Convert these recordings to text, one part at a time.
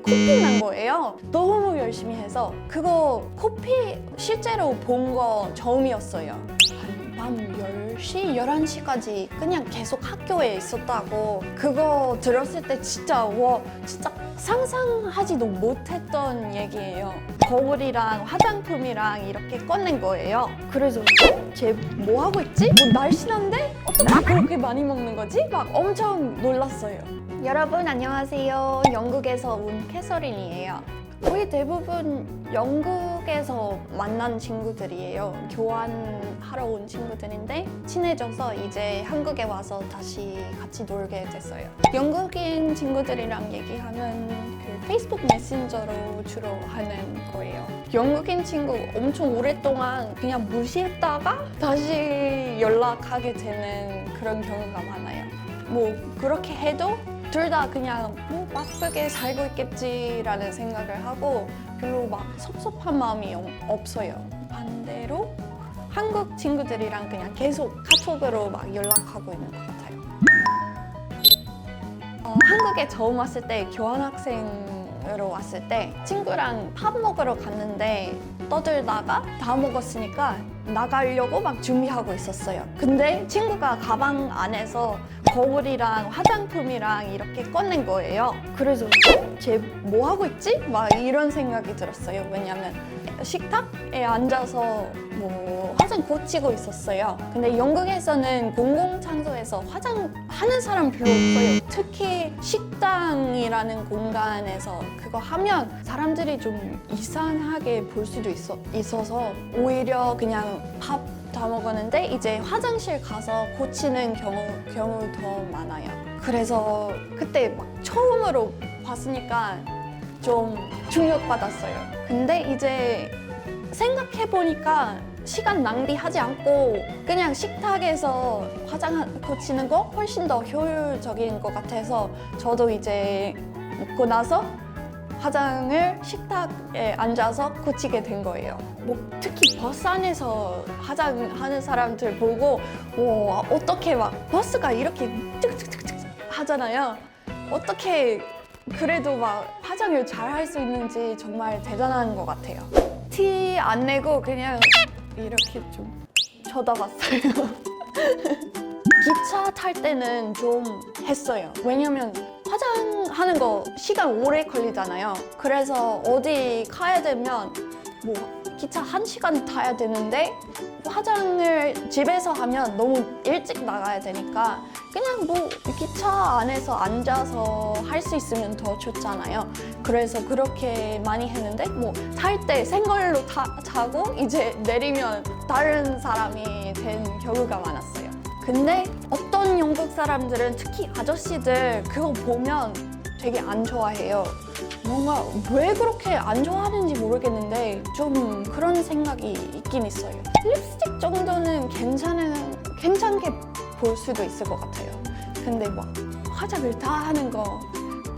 코피 난 거예요. 너무 열심히 해서 그거 코피 실제로 본 거 처음이었어요. 한 밤 10시, 11시까지 그냥 계속 학교에 있었다고 그거 들었을 때 진짜 진짜 상상하지도 못했던 얘기예요. 거울이랑 화장품이랑 이렇게 꺼낸 거예요. 그래서 쟤 뭐 하고 있지? 뭐 날씬한데? 어떻게 그렇게 많이 먹는 거지? 막 엄청 놀랐어요. 여러분 안녕하세요. 영국에서 온 캐서린이에요. 거의 대부분 영국에서 만난 친구들이에요. 교환하러 온 친구들인데 친해져서 이제 한국에 와서 다시 같이 놀게 됐어요. 영국인 친구들이랑 얘기하면 그 페이스북 메신저로 주로 하는 거예요. 영국인 친구 엄청 오랫동안 그냥 무시했다가 다시 연락하게 되는 그런 경우가 많아요. 뭐 그렇게 해도 둘 다 그냥 뭐 바쁘게 살고 있겠지라는 생각을 하고 별로 막 섭섭한 마음이 없어요. 반대로 한국 친구들이랑 그냥 계속 카톡으로 막 연락하고 있는 것 같아요. 한국에 처음 왔을 때 교환학생으로 왔을 때 친구랑 밥 먹으러 갔는데 떠들다가 다 먹었으니까 나가려고 막 준비하고 있었어요. 근데 친구가 가방 안에서 거울이랑 화장품이랑 이렇게 꺼낸 거예요. 그래서 쟤 뭐 하고 있지? 막 이런 생각이 들었어요. 왜냐면 식탁에 앉아서 뭐 화장 고치고 있었어요. 근데 영국에서는 공공장소에서 화장하는 사람 별로 없어요. 특히 식당이라는 공간에서 그거 하면 사람들이 좀 이상하게 볼 수도 있어서 오히려 그냥 밥 다 먹었는데 이제 화장실 가서 고치는 경우 더 많아요. 그래서 그때 막 처음으로 봤으니까 좀 충격받았어요. 근데 이제 생각해보니까 시간 낭비하지 않고 그냥 식탁에서 화장 고치는 거 훨씬 더 효율적인 것 같아서 저도 이제 먹고 나서 화장을 식탁에 앉아서 고치게 된 거예요. 뭐 특히 버스 안에서 화장하는 사람들 보고 와, 어떻게 막 버스가 이렇게 툭툭툭툭 하잖아요. 어떻게 그래도 막 화장을 잘 할 수 있는지 정말 대단한 것 같아요. 티 안 내고 그냥 이렇게 좀 쳐다봤어요. 기차 탈 때는 좀 했어요. 왜냐면 화장하는 거 시간 오래 걸리잖아요. 그래서 어디 가야 되면 뭐 기차 1시간 타야 되는데 화장을 집에서 하면 너무 일찍 나가야 되니까 그냥 뭐 기차 안에서 앉아서 할 수 있으면 더 좋잖아요. 그래서 그렇게 많이 했는데 뭐 탈 때 생걸로 자고 이제 내리면 다른 사람이 된 경우가 많았어요. 근데 어떤 영국 사람들은 특히 아저씨들 그거 보면 되게 안 좋아해요. 뭔가 왜 그렇게 안 좋아하는지 모르겠는데 좀 그런 생각이 있긴 있어요. 립스틱 정도는 괜찮게 볼 수도 있을 것 같아요. 근데 막 화장을 다 하는 거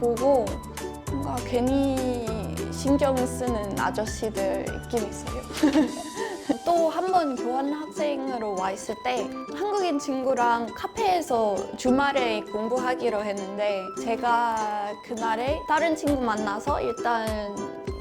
보고 뭔가 괜히 신경 쓰는 아저씨들 있긴 있어요. 또 한 번 교환학생으로 와 있을 때 한국인 친구랑 카페에서 주말에 공부하기로 했는데 제가 그날에 다른 친구 만나서 일단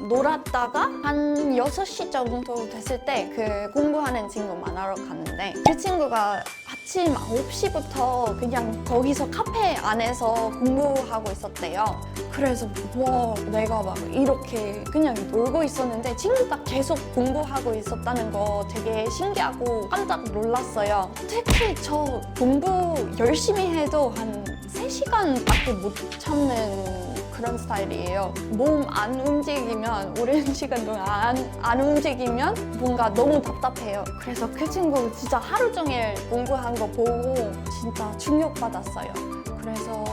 놀았다가 한 6시 정도 됐을 때 그 공부하는 친구 만나러 갔는데 그 친구가 아침 9시부터 그냥 거기서 카페 안에서 공부하고 있었대요. 그래서 와 내가 막 이렇게 그냥 놀고 있었는데 친구가 계속 공부하고 있었다는 거 되게 신기하고 깜짝 놀랐어요. 특히 저 공부 열심히 해도 한 3시간밖에 못 참는 그런 스타일이에요. 몸 안 움직이면 오랜 시간 동안 안 움직이면 뭔가 너무 답답해요. 그래서 그 친구 진짜 하루 종일 공부한 거 보고 진짜 충격받았어요. 그래서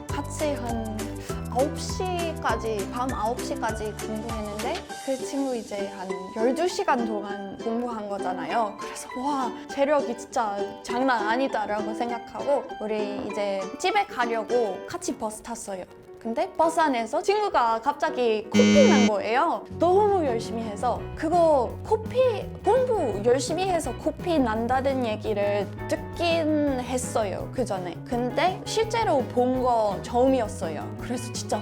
같이 한 9시까지, 밤 9시까지 공부했는데 그 친구 이제 한 12시간 동안 공부한 거잖아요. 그래서 와, 체력이 진짜 장난 아니다라고 생각하고 우리 이제 집에 가려고 같이 버스 탔어요. 근데 버스 안에서 친구가 갑자기 코피 난 거예요. 너무 열심히 해서 그거 공부 열심히 해서 코피 난다는 얘기를 듣긴 했어요, 그 전에. 근데 실제로 본 거 처음이었어요. 그래서 진짜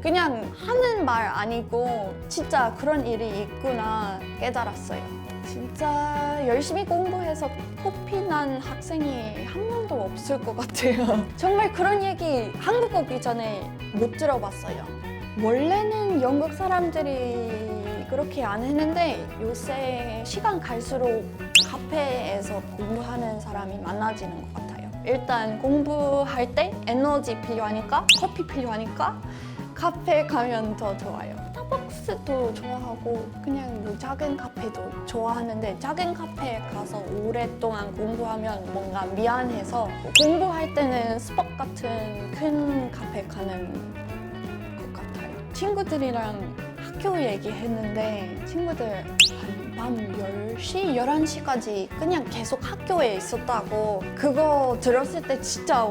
그냥 하는 말 아니고 진짜 그런 일이 있구나 깨달았어요. 진짜 열심히 공부해서 코피 난 학생이 한 명도 없을 것 같아요. 정말 그런 얘기 한국 오기 전에 못 들어봤어요. 원래는 영국 사람들이 그렇게 안 했는데 요새 시간 갈수록 카페에서 공부하는 사람이 많아지는 것 같아요. 일단 공부할 때 에너지 필요하니까 커피 필요하니까 카페 가면 더 좋아요. 스타벅스도 좋아하고 그냥 뭐 작은 카페도 좋아하는데 작은 카페에 가서 오랫동안 공부하면 뭔가 미안해서 공부할 때는 스벅 같은 큰 카페 가는 것 같아요. 친구들이랑 학교 얘기했는데 친구들 밤 10시, 11시까지 그냥 계속 학교에 있었다고. 그거 들었을 때 진짜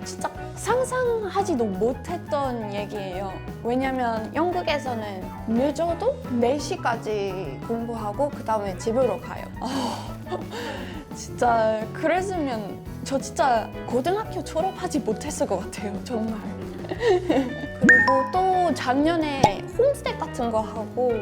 진짜 상상하지도 못했던 얘기예요. 왜냐면 영국에서는 늦어도 4시까지 공부하고 그 다음에 집으로 가요. 진짜 그랬으면 저 진짜 고등학교 졸업하지 못했을 것 같아요, 정말. 그리고 또 작년에 홈스테이 같은 거 하고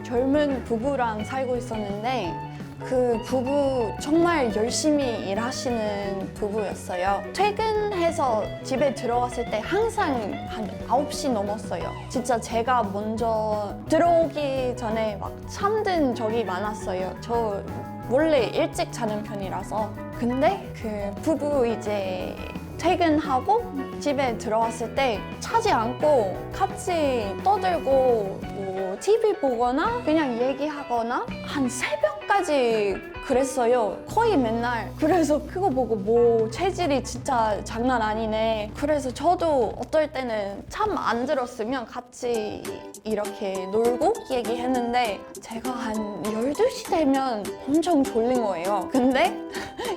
젊은 부부랑 살고 있었는데 그 부부 정말 열심히 일하시는 부부였어요. 퇴근해서 집에 들어왔을 때 항상 한 9시 넘었어요. 진짜 제가 먼저 들어오기 전에 막 잠든 적이 많았어요. 저 원래 일찍 자는 편이라서. 근데 그 부부 이제 퇴근하고 집에 들어왔을 때 차지 않고 같이 떠들고 뭐 TV 보거나 그냥 얘기하거나 한 새벽까지 그랬어요. 거의 맨날. 그래서 그거 보고 뭐 체질이 진짜 장난 아니네. 그래서 저도 어떨 때는 참 안 들었으면 같이 이렇게 놀고 얘기했는데 제가 한 12시 되면 엄청 졸린 거예요. 근데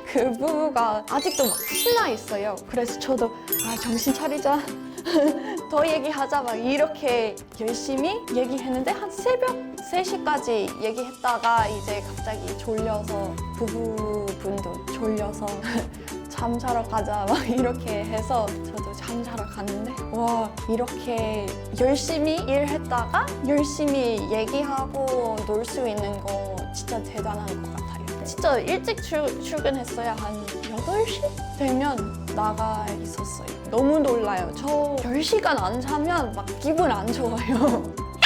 그 부부가 아직도 막 신나 있어요. 그래서 저도 정신 차리자. 더 얘기하자 막 이렇게 열심히 얘기했는데 한 새벽 3시까지 얘기했다가 이제 갑자기 졸려서 부부분도 졸려서 잠자러 가자 막 이렇게 해서 저도 잠자러 갔는데 와 이렇게 열심히 일했다가 열심히 얘기하고 놀 수 있는 거 진짜 대단한 것 같아요. 진짜 일찍 출근했어요. 한 8시 되면 나가 있었어요. 너무 놀라요. 저 10시간 안 자면 막 기분 안 좋아요.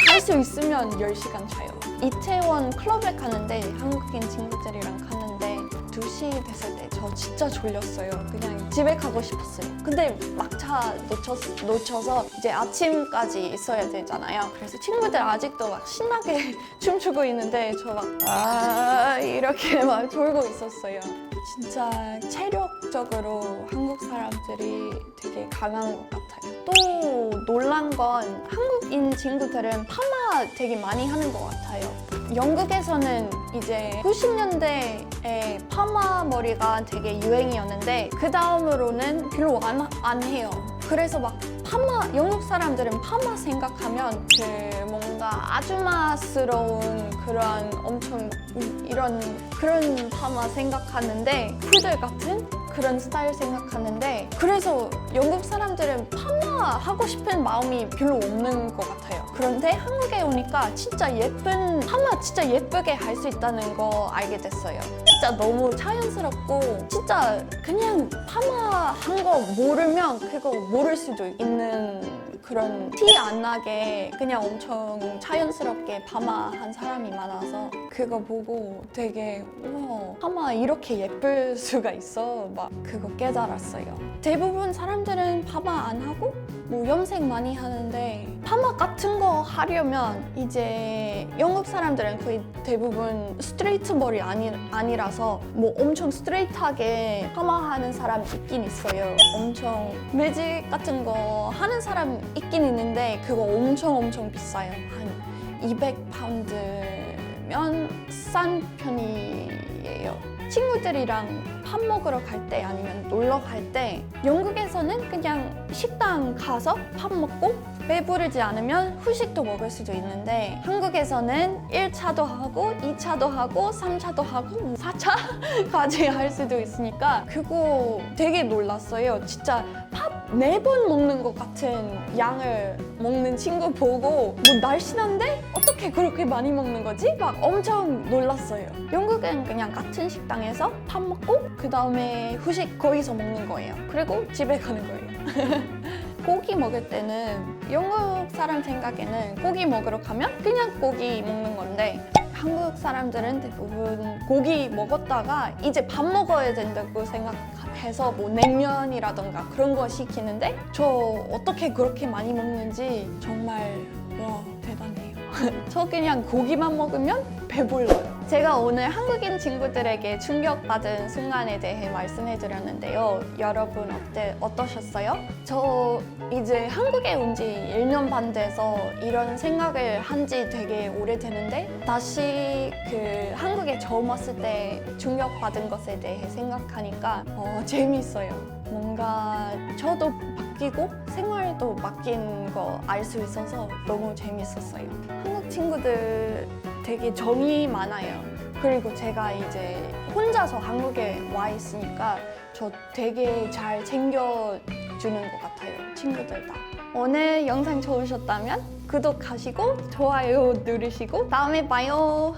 할 수 있으면 10시간 자요. 이태원 클럽에 가는데 한국인 친구들이랑 갔는데 2시 됐을 때 저 진짜 졸렸어요. 그냥 집에 가고 싶었어요. 근데 막차 놓쳐서 이제 아침까지 있어야 되잖아요. 그래서 친구들 아직도 막 신나게 춤추고 있는데 저 막 이렇게 막 졸고 있었어요. 진짜 체력적으로 한국 사람들이 되게 강한 것 같아요. 또 놀란 건 한국인 친구들은 파마 되게 많이 하는 것 같아요. 영국에서는 이제 90년대에 파마 머리가 되게 유행이었는데 그 다음으로는 별로 안 해요. 그래서 막 영국 사람들은 파마 생각하면 그 뭔가 아주마스러운 그런 엄청 그런 파마 생각하는데 푸들 같은 그런 스타일 생각하는데 그래서 영국 사람들은 파마 하고 싶은 마음이 별로 없는 것 같아요. 그런데 한국에 오니까 진짜 파마 진짜 예쁘게 할 수 있다는 거 알게 됐어요. 진짜 너무 자연스럽고 진짜 그냥 파마 한 거 모르면 그거 모를 수도 있는 그런 티 안 나게 그냥 엄청 자연스럽게 파마한 사람이 많아서 그거 보고 되게 우와 파마 이렇게 예쁠 수가 있어 막 그거 깨달았어요. 대부분 사람들은 파마 안 하고 뭐 염색 많이 하는데 파마 같은 거 하려면 이제 영국 사람들은 거의 대부분 스트레이트 머리 아니라서 뭐 엄청 스트레이트하게 파마하는 사람 있긴 있어요. 엄청 매직 같은 거 하는 사람 있긴 있는데 그거 엄청 비싸요. 한 200파운드 먹으면 싼 편이에요. 친구들이랑 밥 먹으러 갈 때 아니면 놀러 갈 때 영국에서는 그냥 식당 가서 밥 먹고 배부르지 않으면 후식도 먹을 수도 있는데 한국에서는 1차도 하고 2차도 하고 3차도 하고 4차까지 할 수도 있으니까 그거 되게 놀랐어요. 진짜 밥 4번 먹는 것 같은 양을 먹는 친구 보고 뭐 날씬한데? 어떻게 그렇게 많이 먹는 거지? 막 엄청 놀랐어요. 영국은 그냥 같은 식당에서 밥 먹고 그 다음에 후식 거기서 먹는 거예요. 그리고 집에 가는 거예요. 고기 먹을 때는 영국 사람 생각에는 고기 먹으러 가면 그냥 고기 먹는 건데 한국 사람들은 대부분 고기 먹었다가 이제 밥 먹어야 된다고 생각해서 뭐 냉면이라던가 그런 거 시키는데 저 어떻게 그렇게 많이 먹는지 정말 와 대단해요. 저 그냥 고기만 먹으면 배불러요. 제가 오늘 한국인 친구들에게 충격받은 순간에 대해 말씀해 드렸는데요. 여러분 어떠셨어요? 저 이제 한국에 온 지 1년 반 돼서 이런 생각을 한 지 되게 오래되는데 다시 그 한국에 처음 왔을 때 충격받은 것에 대해 생각하니까 재밌어요. 뭔가 저도 바뀌고 생활도 바뀐 거 알 수 있어서 너무 재밌었어요. 한국 친구들 되게 정이 많아요. 그리고 제가 이제 혼자서 한국에 와 있으니까 저 되게 잘 챙겨주는 것 같아요. 친구들 다. 오늘 영상 좋으셨다면 구독하시고 좋아요 누르시고 다음에 봐요.